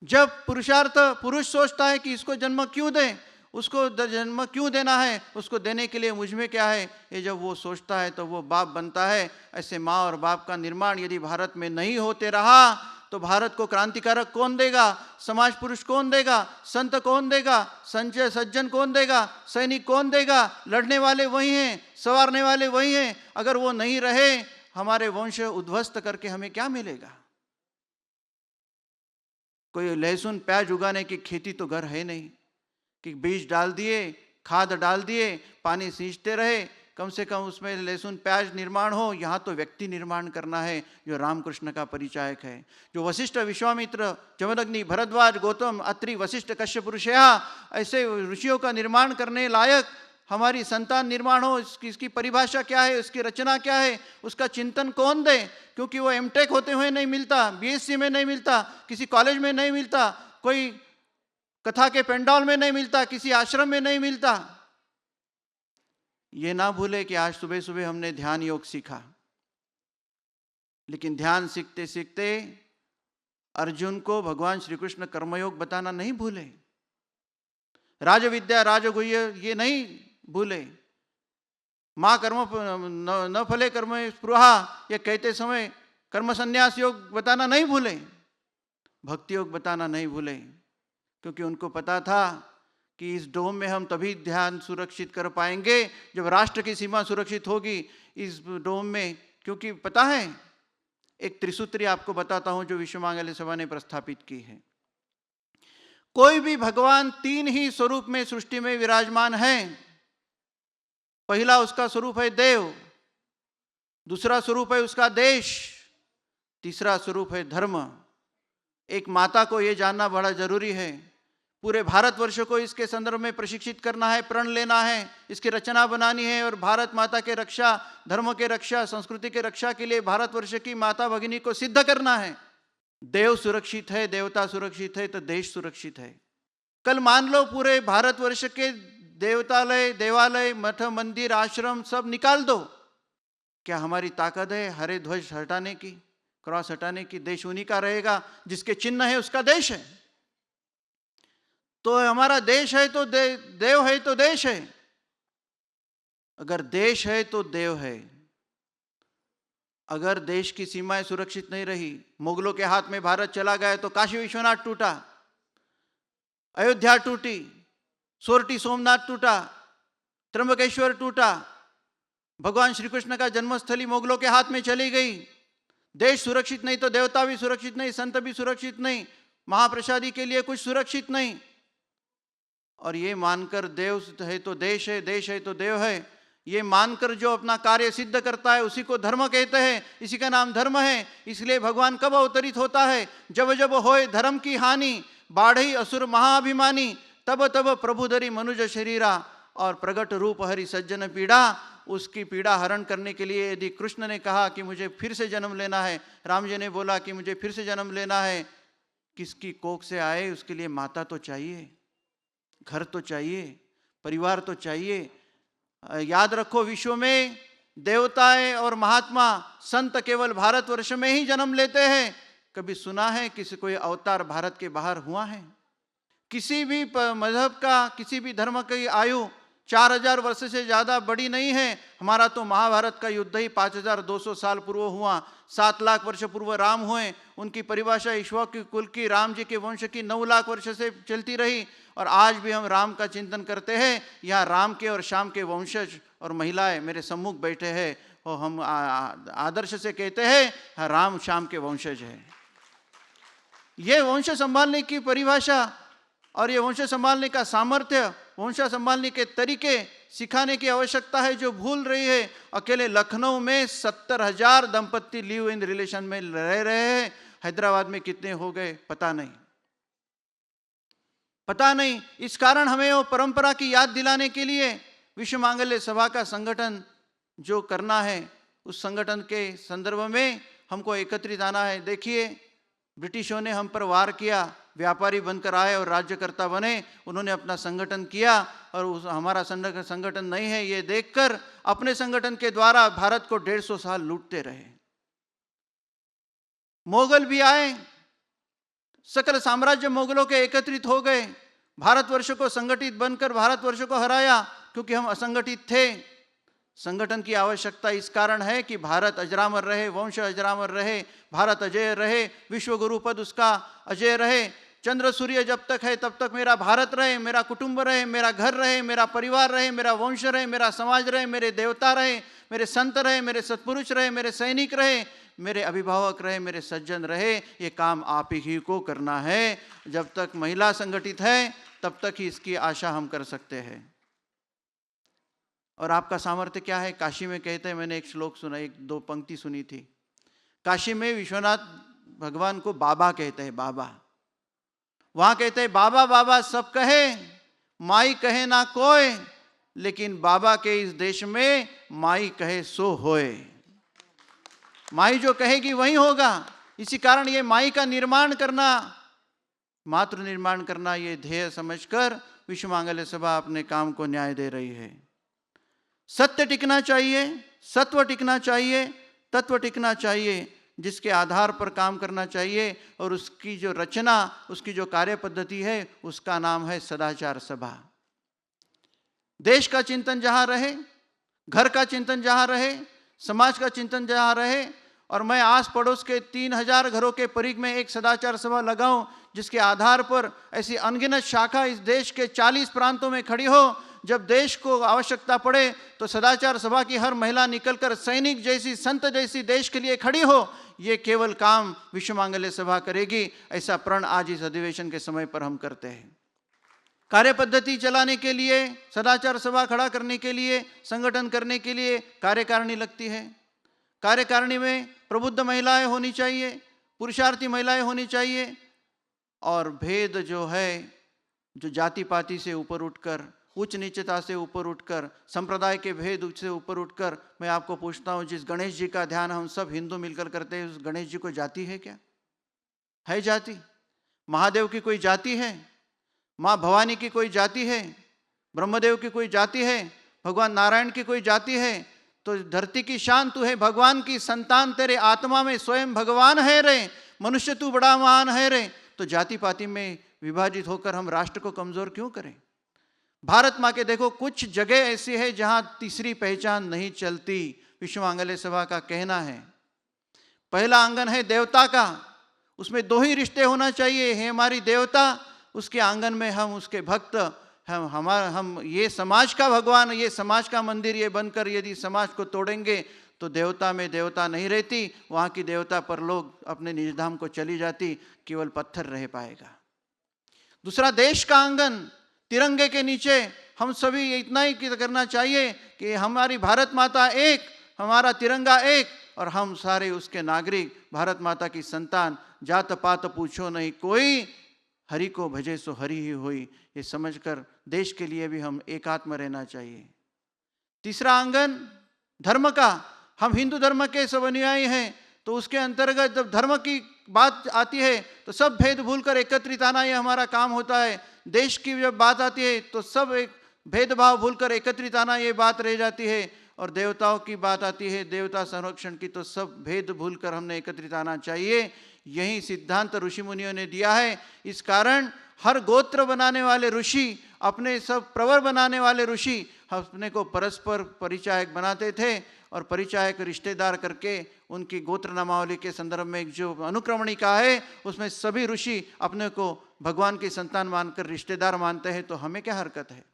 जब पुरुष सोचता है कि इसको जन्म क्यों दें, उसको जन्म क्यों देना है, उसको देने के लिए मुझ में क्या है, ये जब वो सोचता है तो वो बाप बनता है। ऐसे माँ और बाप का निर्माण यदि भारत में नहीं होते रहा तो भारत को क्रांतिकारक कौन देगा, समाज पुरुष कौन देगा, संत कौन देगा, संजय सज्जन कौन देगा, सैनिक कौन देगा? लड़ने वाले वही हैं, संवारने वाले वही हैं। अगर वो नहीं रहे, हमारे वंश उद्ध्वस्त करके हमें क्या मिलेगा? कोई लहसुन प्याज उगाने की खेती तो घर है नहीं कि बीज डाल दिए, खाद डाल दिए, पानी सींचते रहे, कम से कम उसमें लहसुन प्याज निर्माण हो। यहाँ तो व्यक्ति निर्माण करना है जो रामकृष्ण का परिचायक है, जो वशिष्ठ, विश्वामित्र, जमदग्नि, भरद्वाज, गौतम, अत्रि, वशिष्ठ, कश्यप ऋषिया, ऐसे ऋषियों का निर्माण करने लायक हमारी संतान निर्माण हो। इसकी परिभाषा क्या है, उसकी रचना क्या है, उसका चिंतन कौन दे? क्योंकि वो एमटेक होते हुए नहीं मिलता, बीएससी में नहीं मिलता, किसी कॉलेज में नहीं मिलता, कोई कथा के पेंडॉल में नहीं मिलता, किसी आश्रम में नहीं मिलता। ये ना भूले कि आज सुबह सुबह हमने ध्यान योग सीखा, लेकिन ध्यान सीखते सीखते अर्जुन को भगवान श्री कृष्ण कर्मयोग बताना नहीं भूले, राजविद्या राजगुह्य ये नहीं भूले, माँ कर्म न फले कर्म स्पृहा ये कहते समय कर्म संन्यास योग बताना नहीं भूले, भक्ति योग बताना नहीं भूले, क्योंकि उनको पता था कि इस डोम में हम तभी ध्यान सुरक्षित कर पाएंगे जब राष्ट्र की सीमा सुरक्षित होगी इस डोम में। क्योंकि पता है, एक त्रिसूत्री आपको बताता हूं जो विश्व मांगल्य सभा ने प्रस्थापित की है। कोई भी भगवान 3 ही स्वरूप में सृष्टि में विराजमान है। पहला उसका स्वरूप है देव, दूसरा स्वरूप है उसका देश, तीसरा स्वरूप है धर्म। एक माता को यह जानना बड़ा जरूरी है। पूरे भारतवर्ष को इसके संदर्भ में प्रशिक्षित करना है, प्रण लेना है, इसकी रचना बनानी है और भारत माता के रक्षा, धर्म के रक्षा, संस्कृति के रक्षा के लिए भारतवर्ष की माता भगिनी को सिद्ध करना है। देव सुरक्षित है, देवता सुरक्षित है तो देश सुरक्षित है। कल मान लो पूरे भारतवर्ष के देवतालय, देवालय, मठ, मंदिर, आश्रम सब निकाल दो, क्या हमारी ताकत है हरे ध्वज हटाने की, क्रॉस हटाने की? देश उन्हीं का रहेगा जिसके चिन्ह है, उसका देश है। तो हमारा देश है तो देव है तो देश है। अगर देश है तो देव है। अगर देश की सीमाएं सुरक्षित नहीं रही, मुगलों के हाथ में भारत चला गया तो काशी विश्वनाथ टूटा, अयोध्या टूटी, सोरठी सोमनाथ टूटा, त्र्यंबकेश्वर टूटा, भगवान श्री कृष्ण का जन्मस्थली मुगलों के हाथ में चली गई। देश सुरक्षित नहीं तो देवता भी सुरक्षित नहीं, संत भी सुरक्षित नहीं, महाप्रसादी के लिए कुछ सुरक्षित नहीं। और ये मानकर देव है तो देश है, देश है तो देव है, ये मानकर जो अपना कार्य सिद्ध करता है उसी को धर्म कहते हैं, इसी का नाम धर्म है। इसलिए भगवान कब अवतरित होता है? जब जब होए धर्म की हानि, बाढ़ई असुर महाअभिमानी, तब तब प्रभु धरि मनुज शरीरा, और प्रगट रूप हरि सज्जन पीड़ा। उसकी पीड़ा हरण करने के लिए यदि कृष्ण ने कहा कि मुझे फिर से जन्म लेना है, राम जी ने बोला कि मुझे फिर से जन्म लेना है, किसकी कोख से आए? उसके लिए माता तो चाहिए, घर तो चाहिए, परिवार तो चाहिए। याद रखो, विश्व में देवताएं और महात्मा संत केवल भारतवर्ष में ही जन्म लेते हैं। कभी सुना है किसी कोई अवतार भारत के बाहर हुआ है? किसी भी मजहब का, किसी भी धर्म की आयु 4000 वर्ष से ज्यादा बड़ी नहीं है। हमारा तो महाभारत का युद्ध ही 5200 साल पूर्व हुआ, 7 लाख वर्ष पूर्व राम हुए। उनकी परिभाषा ईश्वर की कुल की, राम जी के वंश की 9 लाख वर्ष से चलती रही। और आज भी हम राम का चिंतन करते हैं। यहाँ राम के और श्याम के वंशज और महिलाएं मेरे सम्मुख बैठे हैं और हम आदर्श से कहते हैं हाँ, राम श्याम के वंशज है। ये वंश संभालने की परिभाषा और ये वंश संभालने का सामर्थ्य, वंश संभालने के तरीके सिखाने की आवश्यकता है, जो भूल रही है। अकेले लखनऊ में 70,000 दंपत्ति लिव इन रिलेशन में रह रहे हैं। हैदराबाद में कितने हो गए पता नहीं, पता नहीं। इस कारण हमें वो परंपरा की याद दिलाने के लिए विश्व मांगल्य सभा का संगठन जो करना है, उस संगठन के संदर्भ में हमको एकत्रित आना है। देखिए, ब्रिटिशों ने हम पर वार किया, व्यापारी बनकर आए और राज्यकर्ता बने, उन्होंने अपना संगठन किया और हमारा संगठन नहीं है ये देखकर अपने संगठन के द्वारा भारत को 150 साल लूटते रहे। मोगल भी आए, सकल साम्राज्य मोगलों के एकत्रित हो गए, भारतवर्ष को संगठित बनकर भारतवर्ष को हराया, क्योंकि हम असंगठित थे। संगठन की आवश्यकता इस कारण है कि भारत अजरामर रहे, वंश अजरामर रहे, भारत अजय रहे, विश्व गुरु पद उसका अजय रहे। चंद्र सूर्य जब तक है तब तक मेरा भारत रहे, मेरा कुटुंब रहे, मेरा घर रहे, मेरा परिवार रहे, मेरा वंश रहे, मेरा समाज रहे, मेरे देवता रहे, मेरे संत रहे, मेरे सत्पुरुष रहे, मेरे सैनिक रहे, मेरे अभिभावक रहे, मेरे सज्जन रहे। ये काम आप ही को करना है। जब तक महिला संगठित है तब तक ही इसकी आशा हम कर सकते हैं। और आपका सामर्थ्य क्या है? काशी में कहते हैं, मैंने एक श्लोक सुना, 1-2 पंक्ति सुनी थी। काशी में विश्वनाथ भगवान को बाबा कहते हैं, बाबा। वहां कहते हैं बाबा बाबा सब कहे, माई कहे ना कोई, लेकिन बाबा के इस देश में माई कहे सो होए। माई जो कहेगी वही होगा। इसी कारण ये माई का निर्माण करना, मातृ निर्माण करना, ये ध्येय समझकर विश्व मांगल्य सभा अपने काम को न्याय दे रही है। सत्य टिकना चाहिए, सत्व टिकना चाहिए, तत्व टिकना चाहिए। जिसके आधार पर काम करना चाहिए, और उसकी जो रचना, उसकी जो कार्य पद्धति है, उसका नाम है सदाचार सभा। देश का चिंतन जहां रहे, घर का चिंतन जहां रहे, समाज का चिंतन जहां रहे, और मैं आस पड़ोस के 3000 घरों के परिघ में एक सदाचार सभा लगाऊं, जिसके आधार पर ऐसी अनगिनत शाखा इस देश के 40 प्रांतों में खड़ी हो। जब देश को आवश्यकता पड़े तो सदाचार सभा की हर महिला निकलकर सैनिक जैसी, संत जैसी देश के लिए खड़ी हो। ये केवल काम विश्व मांगल्य सभा करेगी। ऐसा प्रण आज इस अधिवेशन के समय पर हम करते हैं। कार्य पद्धति चलाने के लिए, सदाचार सभा खड़ा करने के लिए, संगठन करने के लिए कार्यकारिणी लगती है। कार्यकारिणी में प्रबुद्ध महिलाएं होनी चाहिए, पुरुषार्थी महिलाएं होनी चाहिए, और भेद जो है, जो जाति पाति से ऊपर उठकर, उच्च नीचता से ऊपर उठकर, संप्रदाय के भेद से ऊपर उठकर, मैं आपको पूछता हूं, जिस गणेश जी का ध्यान हम सब हिंदू मिलकर करते हैं, उस गणेश जी को जाति है क्या? है जाति? महादेव की कोई जाति है? माँ भवानी की कोई जाति है? ब्रह्मदेव की कोई जाति है? भगवान नारायण की कोई जाति है? तो धरती की शान तू है, भगवान की संतान, तेरे आत्मा में स्वयं भगवान है रे, मनुष्य तू बड़ा महान है रे। तो जाति पाति में विभाजित होकर हम राष्ट्र को कमजोर क्यों करें? भारत माँ के देखो, कुछ जगह ऐसी है जहां तीसरी पहचान नहीं चलती। विश्व मांगल्य सभा का कहना है, पहला आंगन है देवता का, उसमें 2 ही रिश्ते होना चाहिए, है हमारी देवता, उसके आंगन में हम उसके भक्त, हम ये समाज का भगवान, ये समाज का मंदिर ये बनकर यदि समाज को तोड़ेंगे तो देवता में देवता नहीं रहती, वहाँ की देवता पर लोग अपने निज धाम को चली जाती, केवल पत्थर रह पाएगा। दूसरा, देश का आंगन, तिरंगे के नीचे हम सभी इतना ही करना चाहिए कि हमारी भारत माता एक, हमारा तिरंगा एक, और हम सारे उसके नागरिक, भारत माता की संतान, जात पात पूछो नहीं कोई, हरि को भजे सो हरि ही होई, ये समझकर देश के लिए भी हम एकात्म रहना चाहिए। तीसरा आंगन धर्म का, हम हिंदू धर्म के सब अनुयायी हैं, तो उसके अंतर्गत जब धर्म की बात आती है तो सब भेद भूलकर एकत्रित आना, ये हमारा काम होता है। देश की जब बात आती है तो सब एक भेदभाव भूलकर एकत्रित आना, ये बात रह जाती है। और देवताओं की बात आती है, देवता संरक्षण की, तो सब भेद भूलकर हमने एकत्रित आना चाहिए। यही सिद्धांत ऋषि मुनियों ने दिया है। इस कारण हर गोत्र बनाने वाले ऋषि, अपने सब प्रवर बनाने वाले ऋषि अपने को परस्पर परिचायक बनाते थे, और परिचायक रिश्तेदार करके उनकी गोत्र नामावली के संदर्भ में एक जो अनुक्रमणिका है, उसमें सभी ऋषि अपने को भगवान की संतान मानकर रिश्तेदार मानते हैं। तो हमें क्या हरकत है?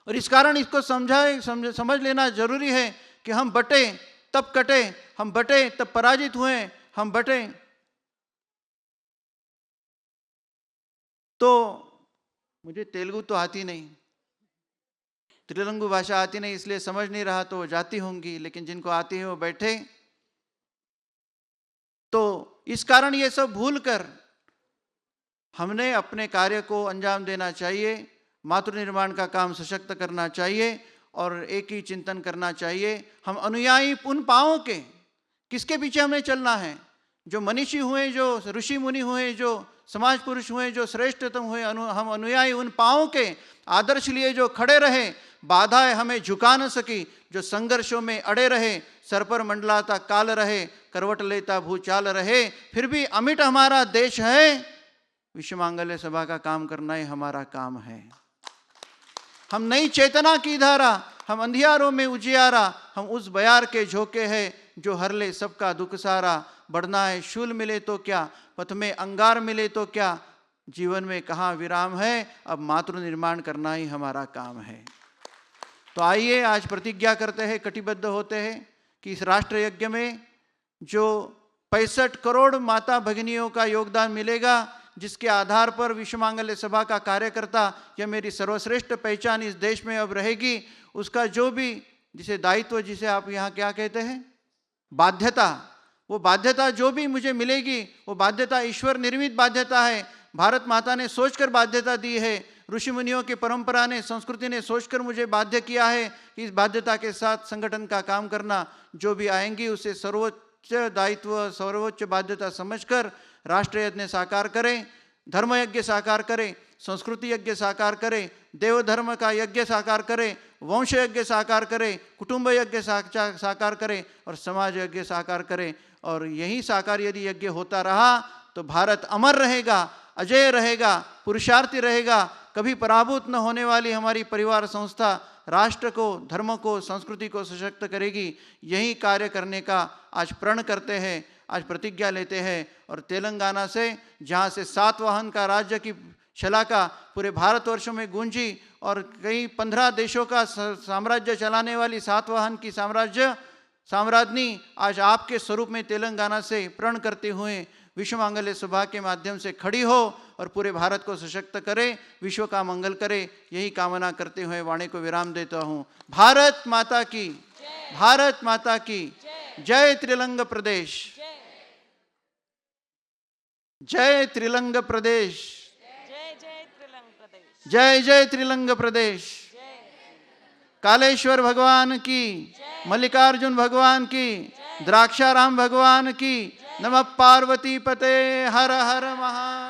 और इस कारण इसको समझ लेना जरूरी है कि हम बटे तब कटे, हम बटे तब पराजित हुए, हम बटे। तो मुझे तेलुगु तो आती नहीं, त्रिलंगु भाषा आती नहीं, इसलिए समझ नहीं रहा, तो वो जाती होंगी, लेकिन जिनको आती है वो बैठे। तो इस कारण ये सब भूलकर हमने अपने कार्य को अंजाम देना चाहिए, मातृ निर्माण का काम सशक्त करना चाहिए, और एक ही चिंतन करना चाहिए। हम अनुयायी उन पांवों के, किसके पीछे हमें चलना है? जो मनीषी हुए, जो ऋषि मुनि हुए, जो समाज पुरुष हुए, जो श्रेष्ठतम हुए, हम अनुयायी उन पांवों के आदर्श लिए जो खड़े रहे, बाधाएं हमें झुका न सकी, जो संघर्षों में अड़े रहे, सर पर मंडलाता काल रहे, करवट लेता भूचाल रहे, फिर भी अमिट हमारा देश है। विश्व मांगल्य सभा का काम करना ही हमारा काम है। हम नई चेतना की धारा, हम अंधियारों में उजियारा, हम उस बयार के झोंके हैं जो हर ले सबका दुख सारा। बढ़ना है शूल मिले तो क्या, पथ में अंगार मिले तो क्या, जीवन में कहाँ विराम है, अब मातृ निर्माण करना ही हमारा काम है। तो आइए आज प्रतिज्ञा करते हैं, कटिबद्ध होते हैं कि इस राष्ट्र यज्ञ में जो 65 करोड़ माता भगिनियों का योगदान मिलेगा, जिसके आधार पर विश्व मांगल्य सभा का कार्यकर्ता, यह मेरी सर्वश्रेष्ठ पहचान इस देश में अब रहेगी, उसका जो भी जिसे दायित्व, जिसे आप यहाँ क्या कहते हैं, बाध्यता, वो बाध्यता जो भी मुझे मिलेगी, वो बाध्यता ईश्वर निर्मित बाध्यता है। भारत माता ने सोचकर बाध्यता दी है, ऋषि मुनियों की परंपरा ने, संस्कृति ने सोचकर मुझे बाध्य किया है कि इस बाध्यता के साथ संगठन का काम करना। जो भी आएंगी उसे सर्वोच्च दायित्व, सर्वोच्च बाध्यता समझकर राष्ट्र यज्ञ साकार करें, धर्म यज्ञ साकार करें। संस्कृति यज्ञ साकार करे, देव धर्म का यज्ञ साकार करे, वंश यज्ञ साकार करे, कुटुंब यज्ञ साकार करे और समाज यज्ञ साकार करे। और यही साकार यदि यज्ञ होता रहा तो भारत अमर रहेगा, अजय रहेगा, पुरुषार्थी रहेगा। कभी पराभूत न होने वाली हमारी परिवार संस्था राष्ट्र को, धर्म को, संस्कृति को सशक्त करेगी। यही कार्य करने का आज प्रण करते हैं, आज प्रतिज्ञा लेते हैं। और तेलंगाना से, जहाँ से सातवाहन का राज्य की शलाका पूरे भारतवर्ष में गूंजी और कई 15 देशों का साम्राज्य चलाने वाली सातवाहन की साम्राज्ञी आज आपके स्वरूप में तेलंगाना से प्रण करते हुए विश्व मांगल्य सभा के माध्यम से खड़ी हो और पूरे भारत को सशक्त करे, विश्व का मंगल करे। यही कामना करते हुए वाणी को विराम देता हूँ। भारत माता की, भारत माता की जय। त्रिलंग प्रदेश, जय त्रिलंग प्रदेश, जय जय त्रिलंग प्रदेश। कालेश्वर भगवान की, मल्लिकार्जुन भगवान की, द्राक्षाराम भगवान की। नमः पार्वती पते, हर हर महा